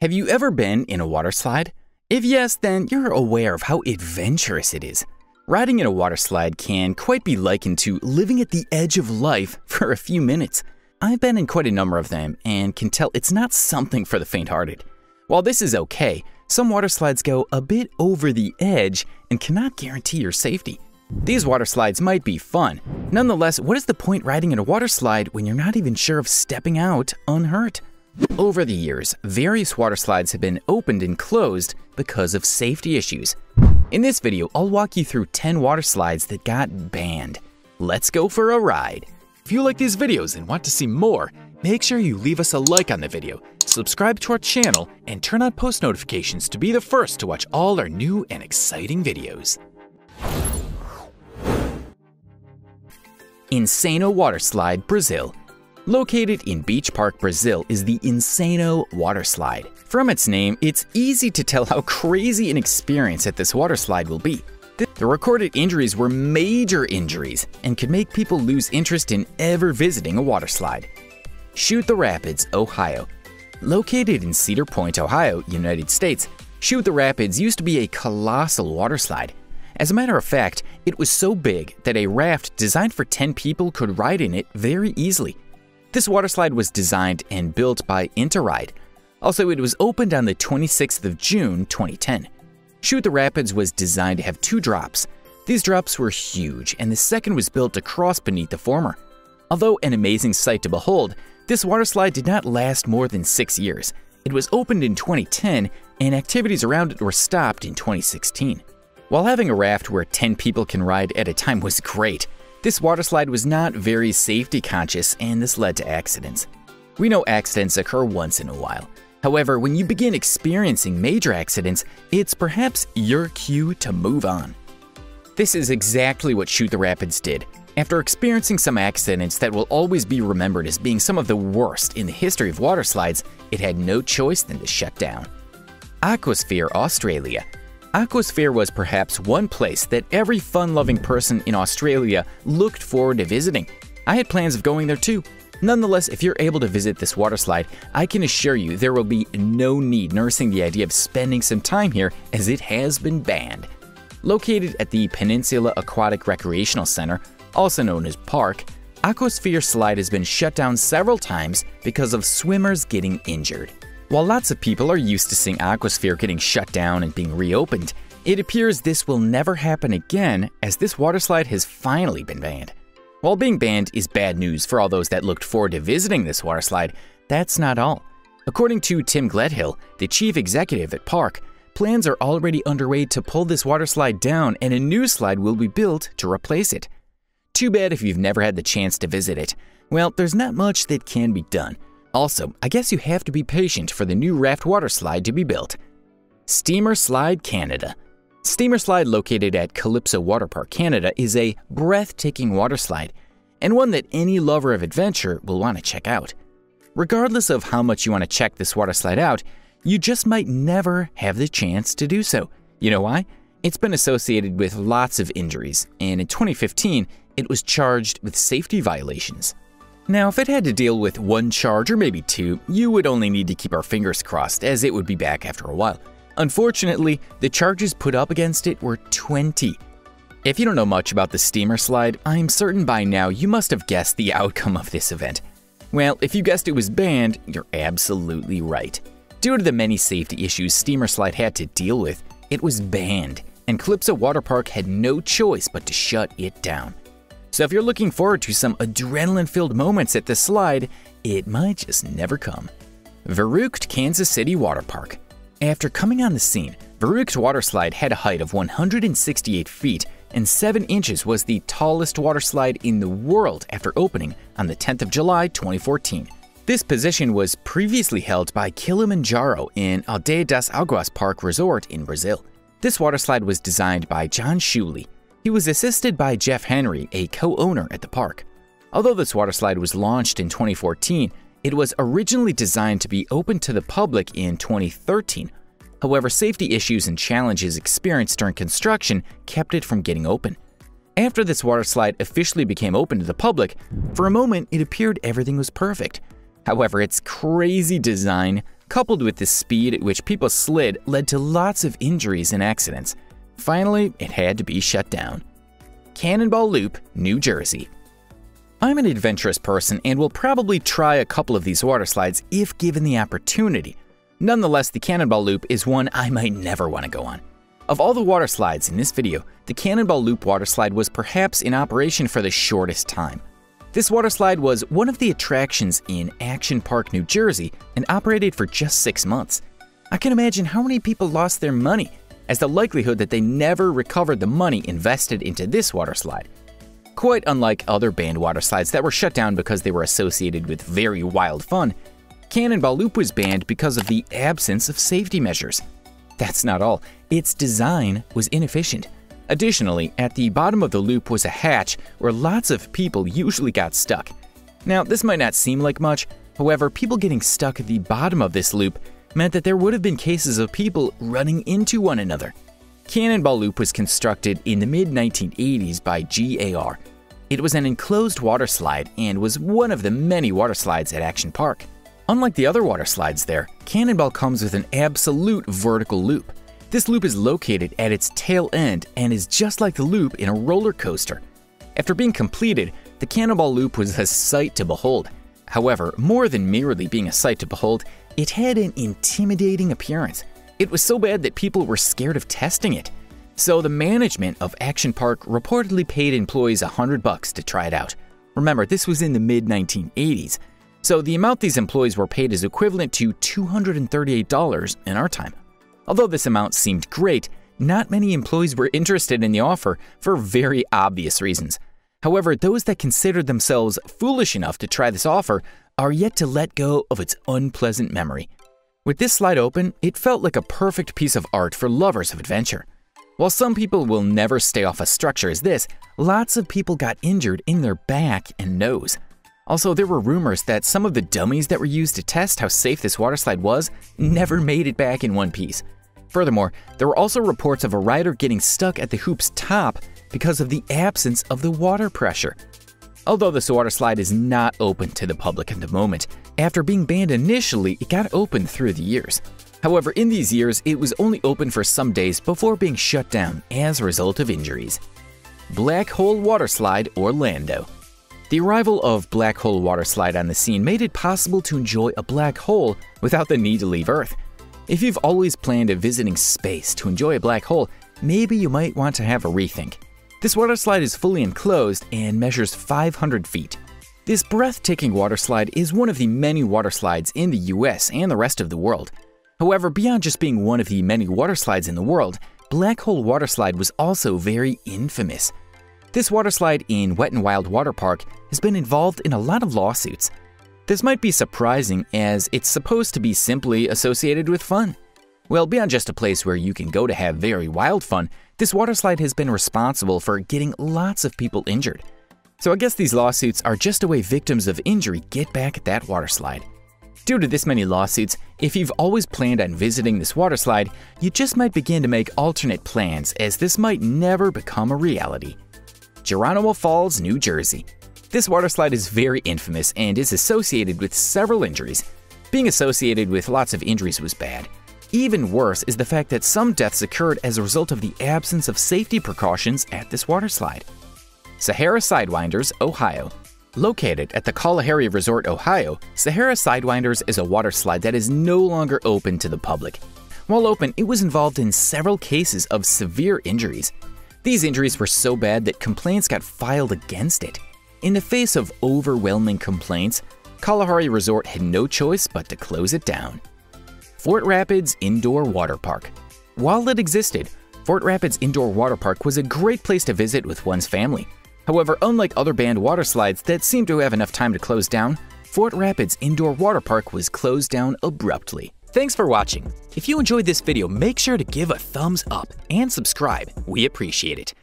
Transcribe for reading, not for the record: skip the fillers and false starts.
Have you ever been in a water slide? If yes, then you're aware of how adventurous it is. Riding in a water slide can quite be likened to living at the edge of life for a few minutes. I've been in quite a number of them and can tell it's not something for the faint-hearted. While this is okay, some water slides go a bit over the edge and cannot guarantee your safety. These water slides might be fun. Nonetheless, what is the point riding in a water slide when you're not even sure of stepping out unhurt? Over the years, various water slides have been opened and closed because of safety issues. In this video, I'll walk you through 10 water slides that got banned. Let's go for a ride. If you like these videos and want to see more, make sure you leave us a like on the video, subscribe to our channel, and turn on post notifications to be the first to watch all our new and exciting videos. Insano Water Slide, Brazil. Located in Beach Park, Brazil is the Insano Water Slide. From its name, it's easy to tell how crazy an experience at this water slide will be. The recorded injuries were major injuries and could make people lose interest in ever visiting a water slide. Shoot the Rapids, Ohio. Located in Cedar Point, Ohio, United States, Shoot the Rapids used to be a colossal water slide. As a matter of fact, it was so big that a raft designed for 10 people could ride in it very easily. This water slide was designed and built by Interride. Also, it was opened on the 26th of June, 2010. Shoot the Rapids was designed to have 2 drops. These drops were huge, and the second was built to cross beneath the former. Although an amazing sight to behold, this water slide did not last more than 6 years. It was opened in 2010, and activities around it were stopped in 2016. While having a raft where 10 people can ride at a time was great, this water slide was not very safety conscious, and this led to accidents. We know accidents occur once in a while. However, when you begin experiencing major accidents, it's perhaps your cue to move on. This is exactly what Shoot the Rapids did. After experiencing some accidents that will always be remembered as being some of the worst in the history of water slides, it had no choice than to shut down. Aquasphere, Australia. Aquasphere was perhaps one place that every fun-loving person in Australia looked forward to visiting. I had plans of going there too. Nonetheless, if you're able to visit this water slide, I can assure you there will be no need nursing the idea of spending some time here, as it has been banned. Located at the Peninsula Aquatic Recreational Center, also known as Park, Aquasphere Slide has been shut down several times because of swimmers getting injured. While lots of people are used to seeing Aquasphere getting shut down and being reopened, it appears this will never happen again, as this water slide has finally been banned. While being banned is bad news for all those that looked forward to visiting this water slide, that's not all. According to Tim Gledhill, the chief executive at Park, plans are already underway to pull this water slide down, and a new slide will be built to replace it. Too bad if you've never had the chance to visit it. Well, there's not much that can be done. Also, I guess you have to be patient for the new raft water slide to be built. Steamer Slide, Canada. Steamer Slide, located at Calypso Water Park, Canada, is a breathtaking water slide, and one that any lover of adventure will want to check out. Regardless of how much you want to check this water slide out, you just might never have the chance to do so. You know why? It's been associated with lots of injuries, and in 2015, it was charged with safety violations. Now, if it had to deal with 1 charge or maybe 2, you would only need to keep our fingers crossed, as it would be back after a while. Unfortunately, the charges put up against it were 20. If you don't know much about the Steamer Slide, I'm certain by now you must have guessed the outcome of this event. Well, if you guessed it was banned, you're absolutely right. Due to the many safety issues Steamer Slide had to deal with, it was banned, and Calypso Water Park had no choice but to shut it down. So if you're looking forward to some adrenaline-filled moments at this slide, it might just never come. Verrückt, Kansas City Water Park. After coming on the scene, Verrückt Water Slide had a height of 168 feet, and 7 inches was the tallest water slide in the world after opening on the 10th of July, 2014. This position was previously held by Kilimanjaro in Aldeia das Águas Park Resort in Brazil. This water slide was designed by John Shuley. He was assisted by Jeff Henry, a co-owner at the park. Although this water slide was launched in 2014, it was originally designed to be open to the public in 2013. However, safety issues and challenges experienced during construction kept it from getting open. After this water slide officially became open to the public, for a moment it appeared everything was perfect. However, its crazy design, coupled with the speed at which people slid, led to lots of injuries and accidents. Finally, it had to be shut down. Cannonball Loop, New Jersey. I'm an adventurous person and will probably try a couple of these water slides if given the opportunity. Nonetheless, the Cannonball Loop is one I might never want to go on. Of all the water slides in this video, the Cannonball Loop water slide was perhaps in operation for the shortest time. This water slide was one of the attractions in Action Park, New Jersey, and operated for just 6 months. I can imagine how many people lost their money, as the likelihood that they never recovered the money invested into this water slide. Quite unlike other banned water slides that were shut down because they were associated with very wild fun, Cannonball Loop was banned because of the absence of safety measures. That's not all, its design was inefficient. Additionally, at the bottom of the loop was a hatch where lots of people usually got stuck. Now, this might not seem like much, however, people getting stuck at the bottom of this loop meant that there would have been cases of people running into one another. Cannonball Loop was constructed in the mid-1980s by GAR. It was an enclosed water slide and was one of the many water slides at Action Park. Unlike the other water slides there, Cannonball comes with an absolute vertical loop. This loop is located at its tail end and is just like the loop in a roller coaster. After being completed, the Cannonball Loop was a sight to behold. However, more than merely being a sight to behold, it had an intimidating appearance. It was so bad that people were scared of testing it. So the management of Action Park reportedly paid employees $100 to try it out. Remember, this was in the mid-1980s. So the amount these employees were paid is equivalent to $238 in our time. Although this amount seemed great, not many employees were interested in the offer for very obvious reasons. However, those that considered themselves foolish enough to try this offer are yet to let go of its unpleasant memory. With this slide open, it felt like a perfect piece of art for lovers of adventure. While some people will never stay off a structure as this, lots of people got injured in their back and nose. Also, there were rumors that some of the dummies that were used to test how safe this water slide was never made it back in one piece. Furthermore, there were also reports of a rider getting stuck at the hoop's top because of the absence of the water pressure. Although this water slide is not open to the public at the moment, after being banned initially, it got open through the years. However, in these years, it was only open for some days before being shut down as a result of injuries. Black Hole Water Slide, Orlando. The arrival of Black Hole Water Slide on the scene made it possible to enjoy a black hole without the need to leave Earth. If you've always planned on visiting space to enjoy a black hole, maybe you might want to have a rethink. This water slide is fully enclosed and measures 500 feet. This breathtaking water slide is one of the many water slides in the US and the rest of the world. However, beyond just being one of the many water slides in the world, Black Hole Water Slide was also very infamous. This water slide in Wet n Wild Water Park has been involved in a lot of lawsuits. This might be surprising as it's supposed to be simply associated with fun. Well, beyond just a place where you can go to have very wild fun, this water slide has been responsible for getting lots of people injured. So I guess these lawsuits are just a way victims of injury get back at that water slide. Due to this many lawsuits, if you've always planned on visiting this water slide, you just might begin to make alternate plans as this might never become a reality. Geronimo Falls, New Jersey. This water slide is very infamous and is associated with several injuries. Being associated with lots of injuries was bad. Even worse is the fact that some deaths occurred as a result of the absence of safety precautions at this water slide. Sahara Sidewinders, Ohio. Located at the Kalahari Resort, Ohio, Sahara Sidewinders is a water slide that is no longer open to the public. While open, it was involved in several cases of severe injuries. These injuries were so bad that complaints got filed against it. In the face of overwhelming complaints, Kalahari Resort had no choice but to close it down. Fort Rapids Indoor Water Park. While it existed, Fort Rapids Indoor Water Park was a great place to visit with one's family. However, unlike other banned water slides that seem to have enough time to close down, Fort Rapids Indoor Water Park was closed down abruptly. Thanks for watching. If you enjoyed this video, make sure to give a thumbs up and subscribe. We appreciate it.